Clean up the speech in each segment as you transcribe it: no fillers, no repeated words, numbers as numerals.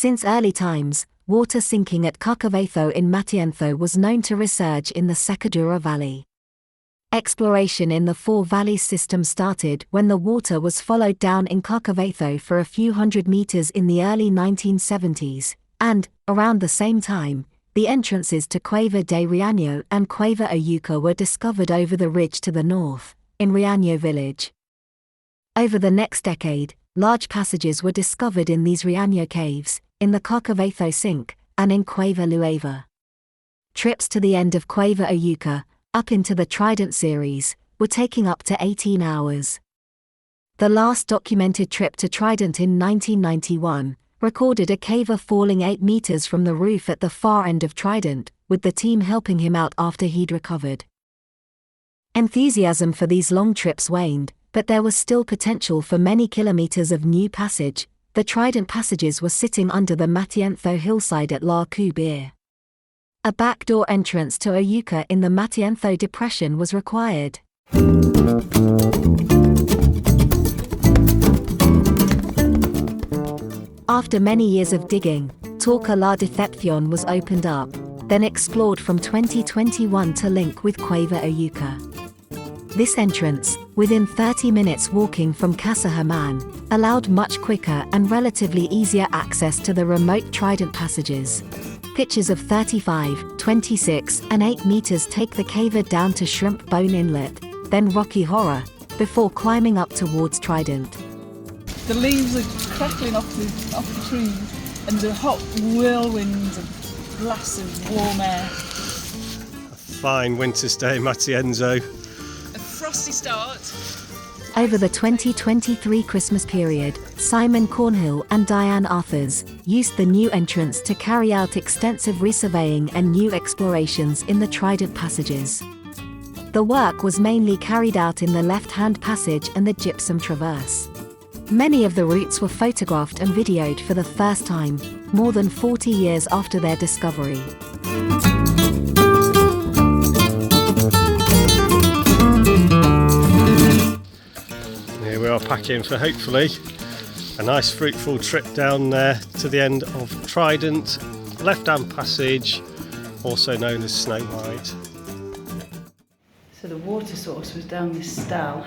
Since early times, water sinking at Carcavezo in Matienzo was known to resurge in the Secadura Valley. Exploration in the Four Valleys system started when the water was followed down in Carcavezo for a few hundred meters in the early 1970s, and, around the same time, the entrances to Cueva de Riaño and Cueva Hoyuca were discovered over the ridge to the north, in Riaño village. Over the next decade, large passages were discovered in these Riaño caves, in the Carcavezo sink, and in Cueva Lueva. Trips to the end of Cueva Hoyuca, up into the Trident series, were taking up to 18 hours. The last documented trip to Trident in 1991 recorded a caver falling 8 meters from the roof at the far end of Trident, with the team helping him out after he'd recovered. Enthusiasm for these long trips waned, but there was still potential for many kilometers of new passage. The Trident passages were sitting under the Matienzo hillside at La Cubir. A backdoor entrance to Hoyuca in the Matienzo depression was required. After many years of digging, Torca La Decepcion was opened up, then explored from 2021 to link with Cueva Hoyuca. This entrance, within 30 minutes walking from Casa Herman, allowed much quicker and relatively easier access to the remote Trident passages. Pitches of 35, 26, and 8 meters take the caver down to Shrimp Bone Inlet, then Rocky Horror, before climbing up towards Trident. The leaves are crackling off the trees, and the hot whirlwinds of blasts of warm air. A fine winter's day in Matienzo. A frosty start. Over the 2023 Christmas period, Simon Cornhill and Diane Arthurs used the new entrance to carry out extensive resurveying and new explorations in the Trident passages. The work was mainly carried out in the left-hand passage and the Gypsum Traverse. Many of the routes were photographed and videoed for the first time, more than 40 years after their discovery. Here we are packing for hopefully a nice fruitful trip down there to the end of Trident, left-hand passage, also known as Snow White. So the water source was down this Stal,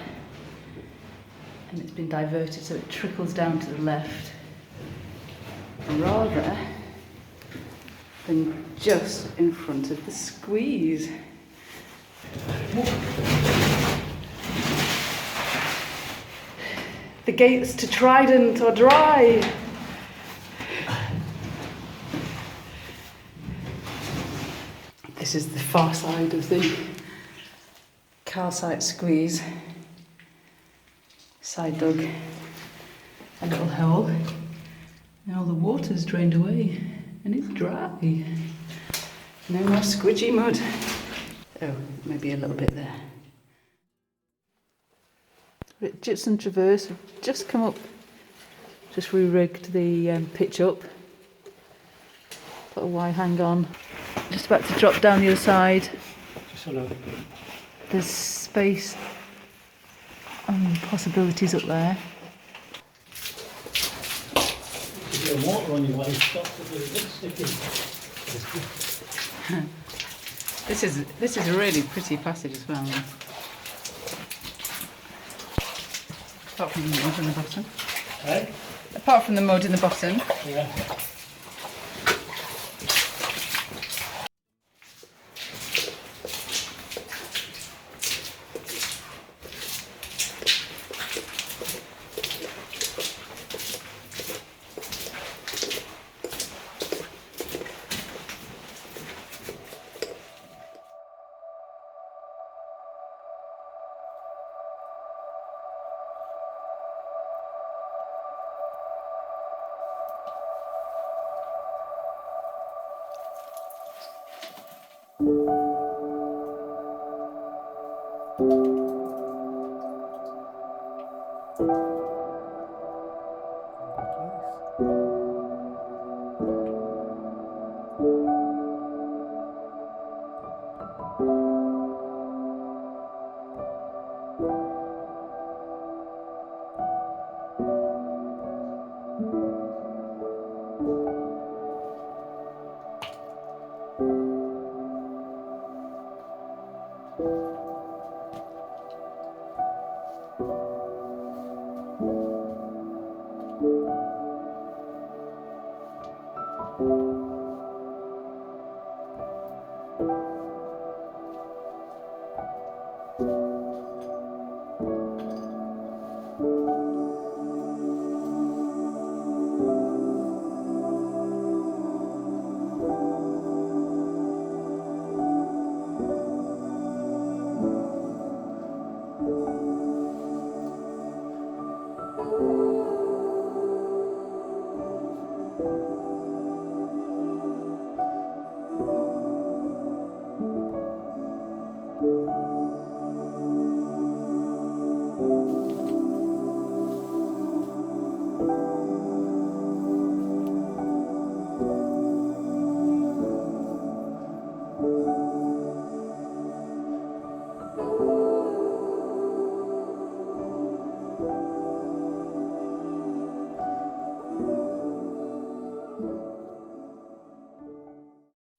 and it's been diverted so it trickles down to the left, rather than just in front of the squeeze. The gates to Trident are dry. This is the far side of the calcite squeeze. Side dug a little hole, and all the water's drained away, and it's dry. No more squidgy mud. Oh, maybe a little bit there. Gypsum Traverse, we've just come up, just re-rigged the pitch up. Put a Y hang on. Just about to drop down the other side. There's space and possibilities up there. If you get water on your way, stop to do it sticky. This is a really pretty passage as well. Apart from the mud in the bottom. Hey? Apart from the mud in the bottom. Yeah.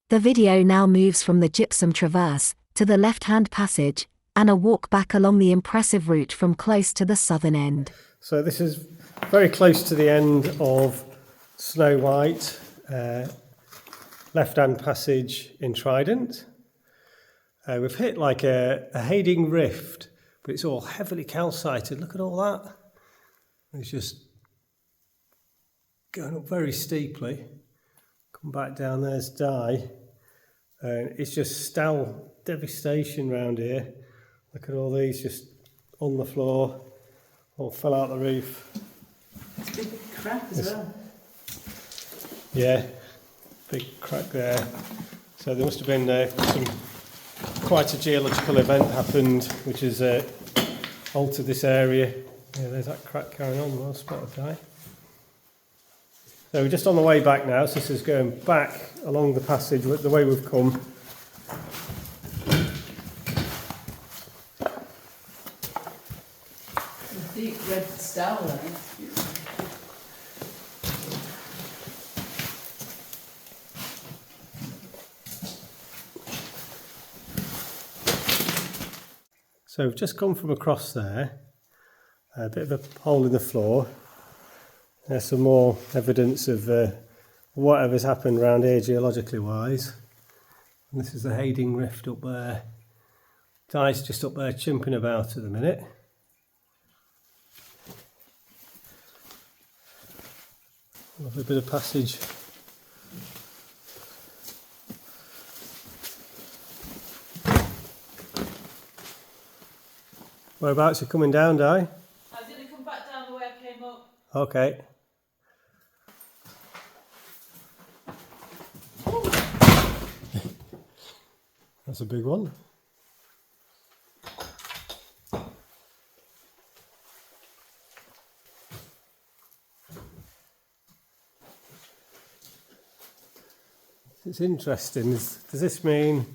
The video now moves from the Gypsum Traverse to the left-hand passage and a walk back along the impressive route from close to the southern end. So this is very close to the end of Snow White, left-hand passage in Trident. We've hit like a Hading rift, but it's all heavily calcited. Look at all that. It's just going up very steeply. Come back down, there's Dye. It's just Stal devastation round here. Look at all these just on the floor, all fell out the roof. It's a big crack as well. Yeah, big crack there. So there must have been quite a geological event happened, which has altered this area. Yeah, there's that crack carrying on. Well spotted, Dye. So we're just on the way back now, so this is going back along the passage the way we've come. The deep red Stal there. It's beautiful. So we've just come from across there, a bit of a hole in the floor. There's some more evidence of whatever's happened around here geologically wise. And this is the Hading rift up there. Dye's just up there chimping about at the minute. Lovely bit of passage. Whereabouts are you coming down, Dye? I didn't come back down the way I came up. Okay. That's a big one. It's interesting. Does this mean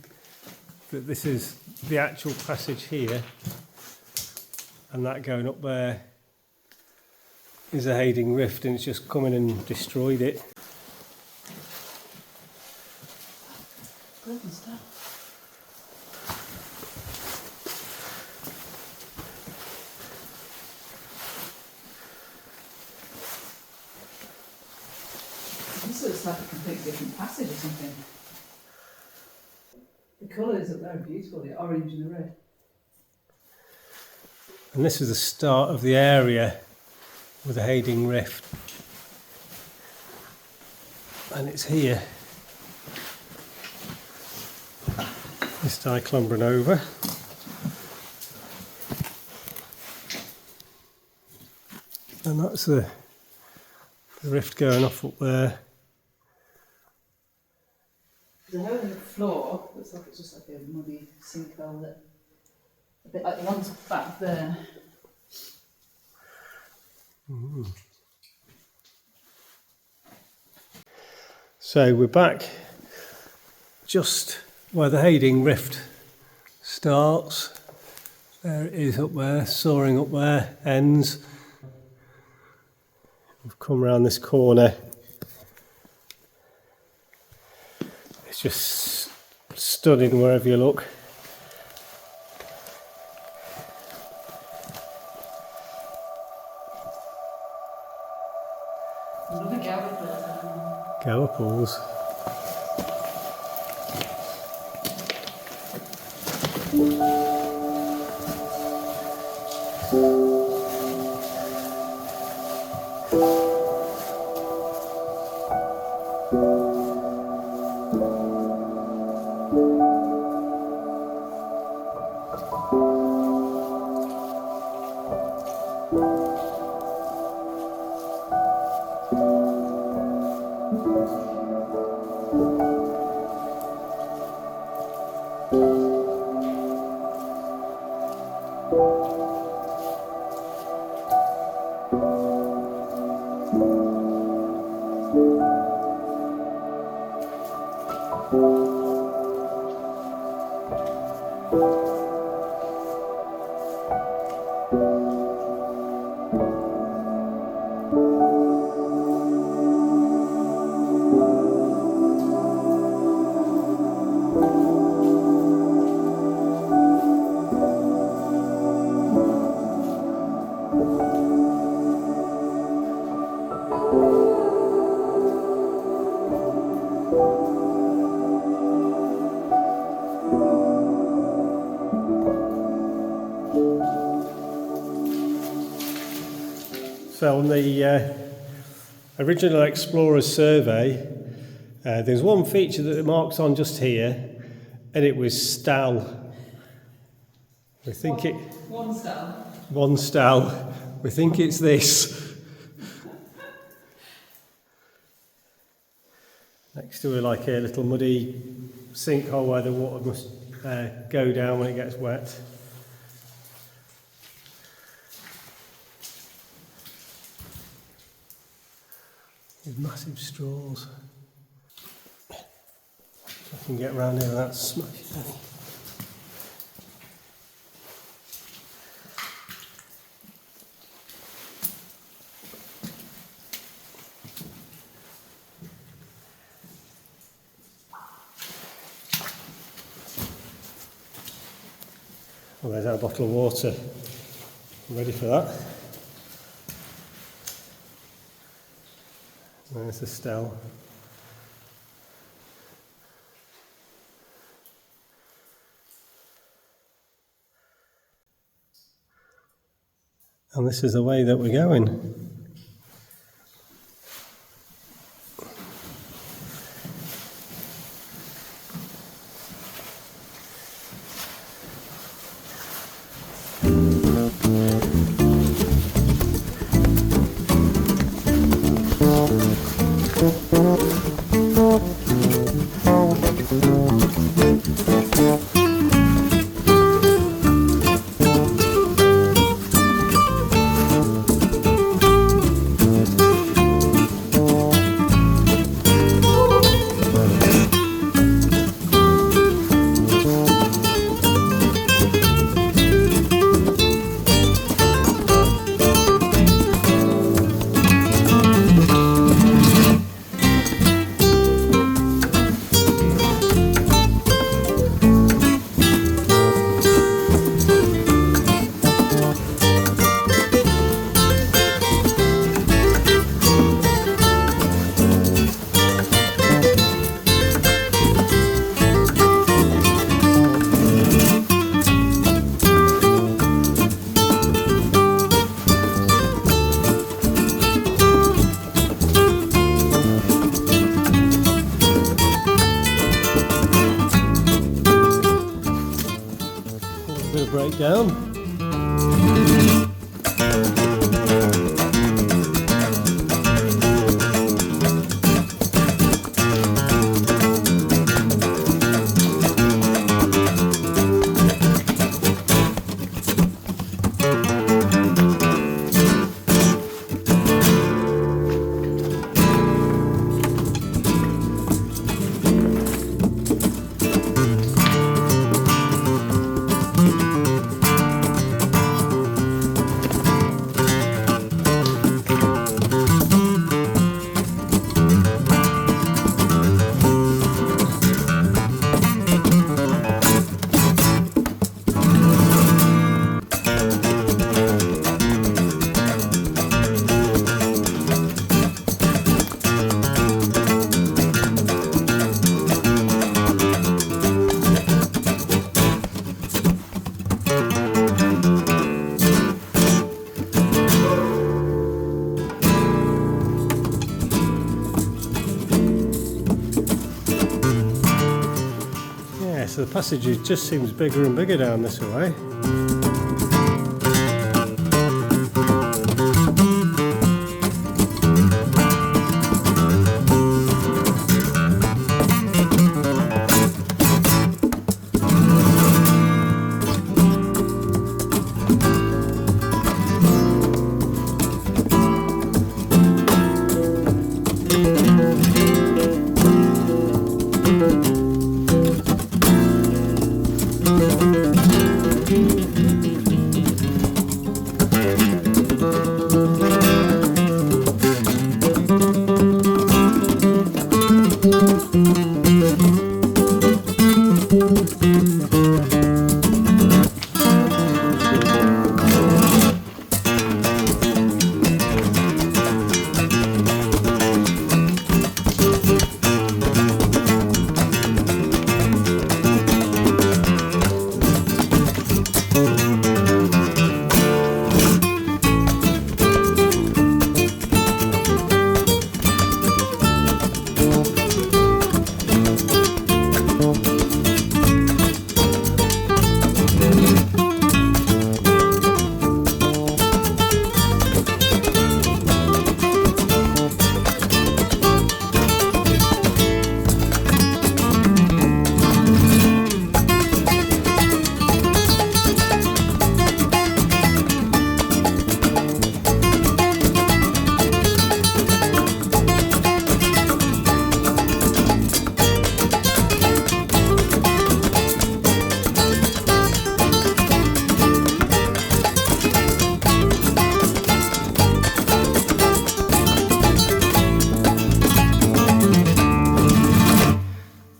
that this is the actual passage here and that going up there is a Hading rift and it's just come in and destroyed it? Brilliant stuff. This looks like a completely different passage or something. The colours up there are beautiful, the orange and the red. And this is the start of the area with the Hading rift. And it's here. This Dye clumbering over. And that's the rift going off up there. There's a hole in the floor, looks like it's just like a muddy sinkhole that a bit like the ones back there. So we're back just where the Hading rift starts. There it is up there, soaring up there, ends. We've come around this corner. It's just stunning wherever you look. Another Go apples. So on the original Explorers survey, there's one feature that it marks on just here, and it was Stal. We think One Stal. One Stal. We think it's this. Next to like a little muddy sinkhole where the water must go down when it gets wet. With massive straws. If I can get around here without smashing any. Well, there's our bottle of water. I'm ready for that. There's the Stal. And this is the way that we're going. Breakdown. So the passage just seems bigger and bigger down this way.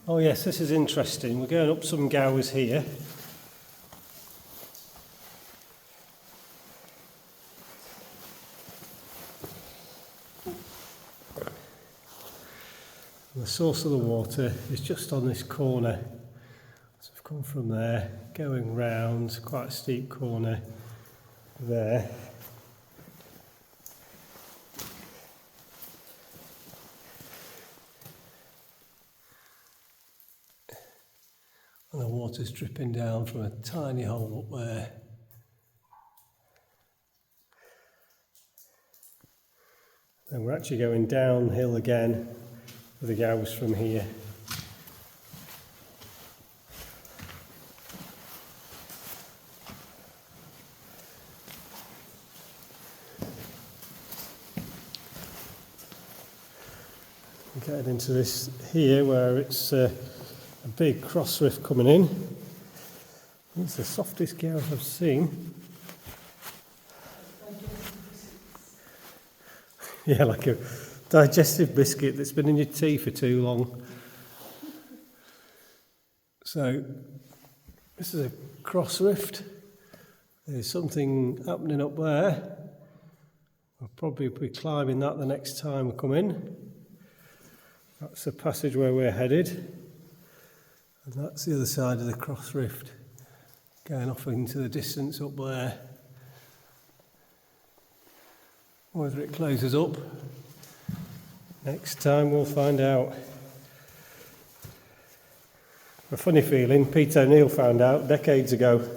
Oh yes, this is interesting. We're going up some gours here. The source of the water is just on this corner. So I've come from there, going round, quite a steep corner there. And the water's dripping down from a tiny hole up there. And we're actually going downhill again with the gours from here. We're getting into this here where it's a big cross rift coming in. It's the softest gours I've seen. Yeah, like a digestive biscuit that's been in your tea for too long. So, this is a cross rift. There's something happening up there. We'll probably be climbing that the next time we come in. That's the passage where we're headed. And that's the other side of the cross rift, going off into the distance up there. Whether it closes up, next time we'll find out. A funny feeling, Pete O'Neill found out decades ago.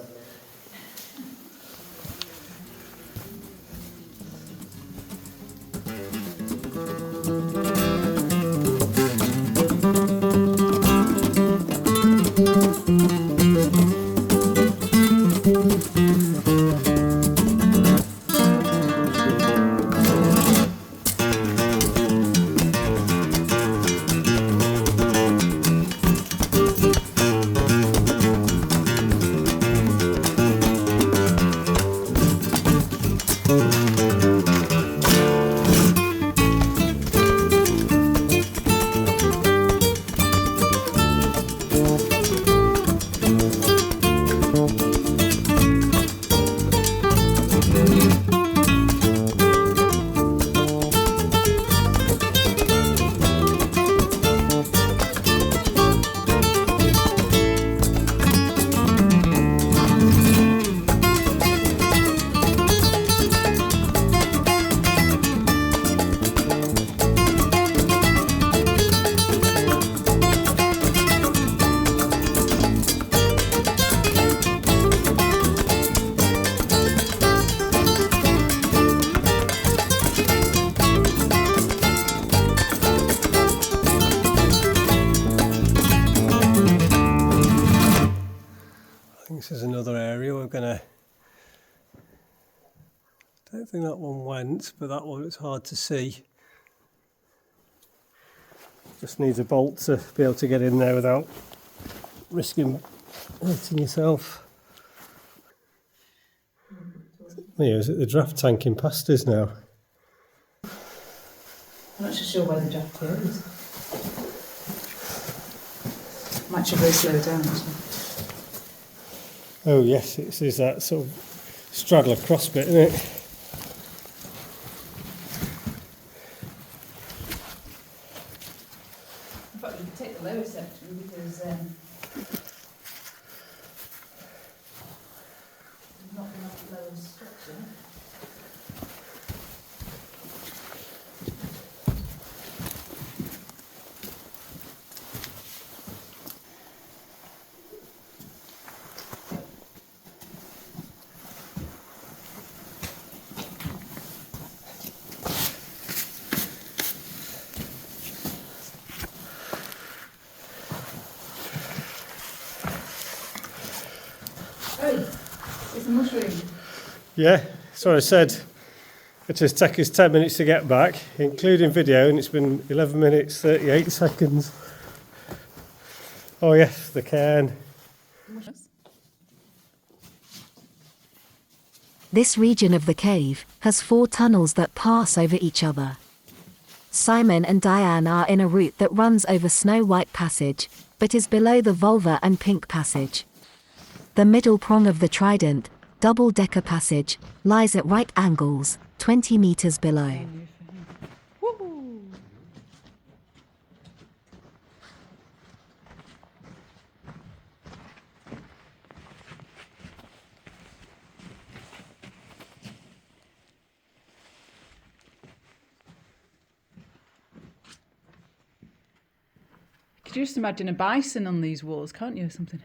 This is another area we're gonna. Don't think that one went, but that one it's hard to see. Just needs a bolt to be able to get in there without risking hurting yourself. Yeah, is it the draft tank in past us now? I'm not so sure where the draft goes. Might should really slow down actually. Oh yes, it is that sort of straddle across bit, isn't it? I thought we could take the lower section because there's not enough lower structure. It's a mushroom. Yeah, so I said it just take us 10 minutes to get back, including video, and it's been 11 minutes 38 seconds. Oh yes, the cairn. This region of the cave has 4 tunnels that pass over each other. Simon and Diane are in a route that runs over Snow White Passage, but is below the Vulva and Pink Passage. The middle prong of the Trident, double-decker passage, lies at right angles, 20 metres below. Woohoo! Could you just imagine a bison on these walls, can't you, or something?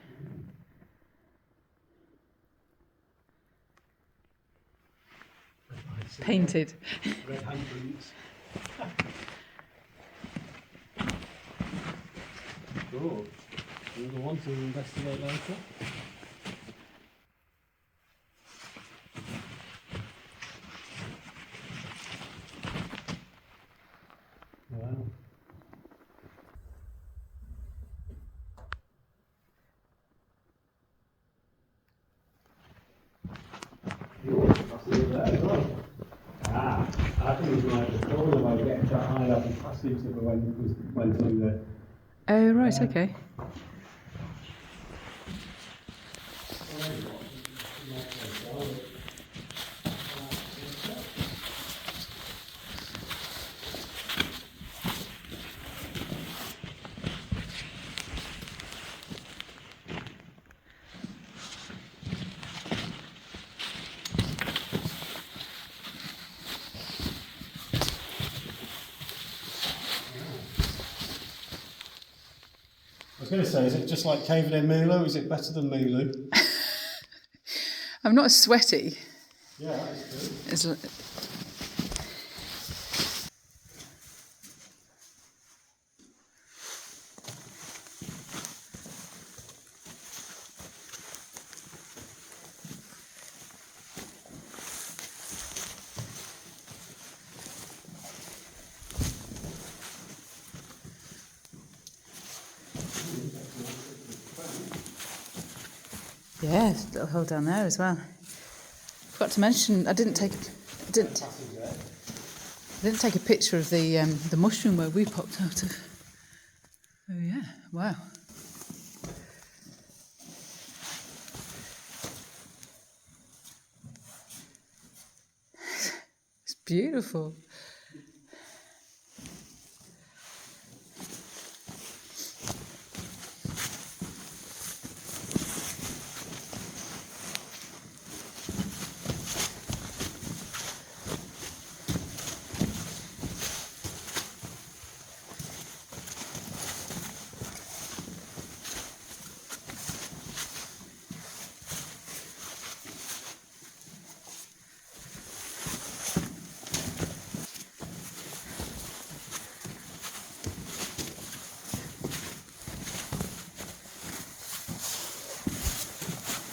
Painted. Red handprints. Cool. You want to investigate later? Wow. I think it was like the corner where we get that high level passage that we went through there. Oh, right, okay. I was going to say, is it just like caving in Mulu? Is it better than Mulu? I'm not as sweaty Yeah, that is good. as. Yeah, there's a little hole down there as well. Forgot to mention, I didn't take a picture of the mushroom where we popped out of. Oh yeah, wow. It's beautiful.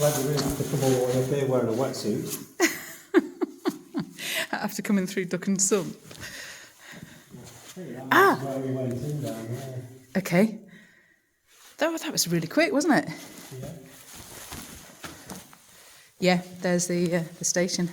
Glad you really have to come all the way up here wearing a wetsuit. After coming through duck and sun. That's where we went in down there. Okay. That was really quick, wasn't it? Yeah. Yeah, there's the station.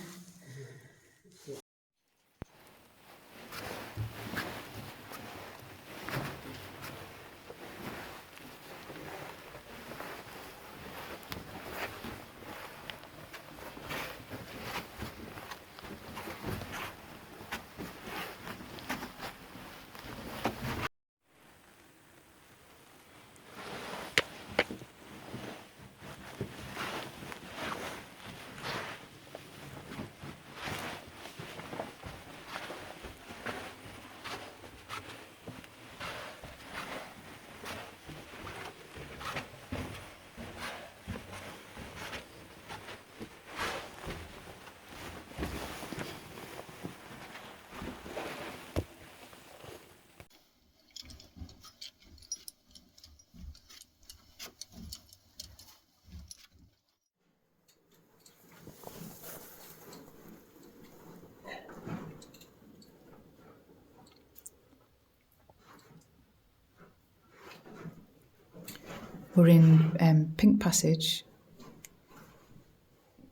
We're in Pink Passage,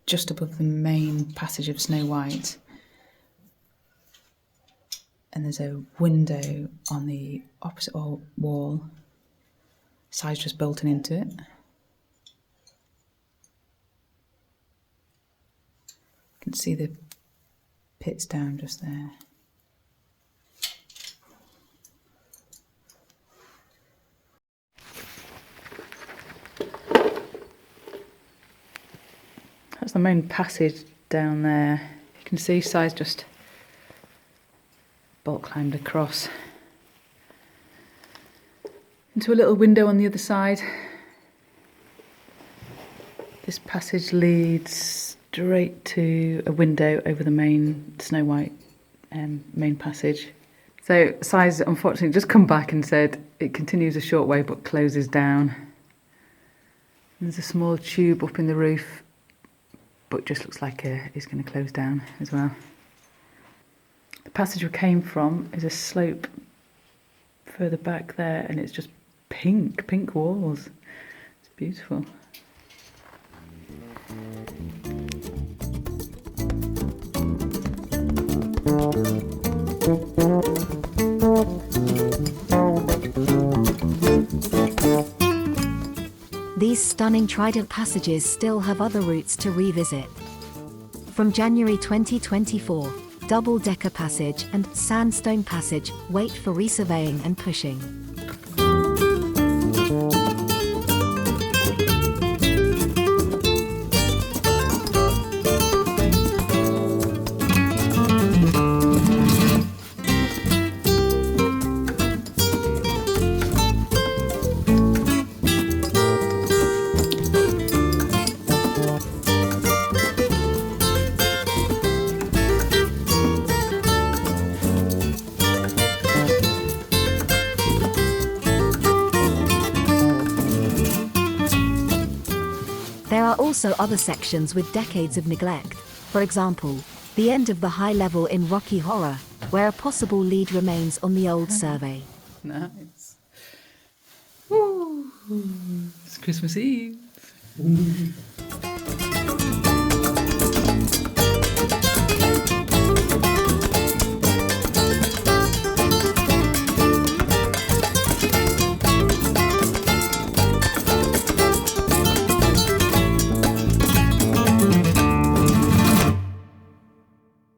just above the main passage of Snow White. And there's a window on the opposite wall, sides just bolting into it. You can see the pits down just there. That's the main passage down there. You can see sides just bolt climbed across into a little window on the other side. This passage leads straight to a window over the main Snow White main passage. So Si's unfortunately just come back and said it continues a short way but closes down. There's a small tube up in the roof, but just looks like it's going to close down as well. The passage we came from is a slope further back there, and it's just pink walls. It's beautiful. These stunning Trident passages still have other routes to revisit. From January 2024, Double-Decker Passage and Sandstone Passage wait for resurveying and pushing. There are also other sections with decades of neglect. For example, the end of the high level in Rocky Horror, where a possible lead remains on the old survey. Nice. Woo. It's Christmas Eve.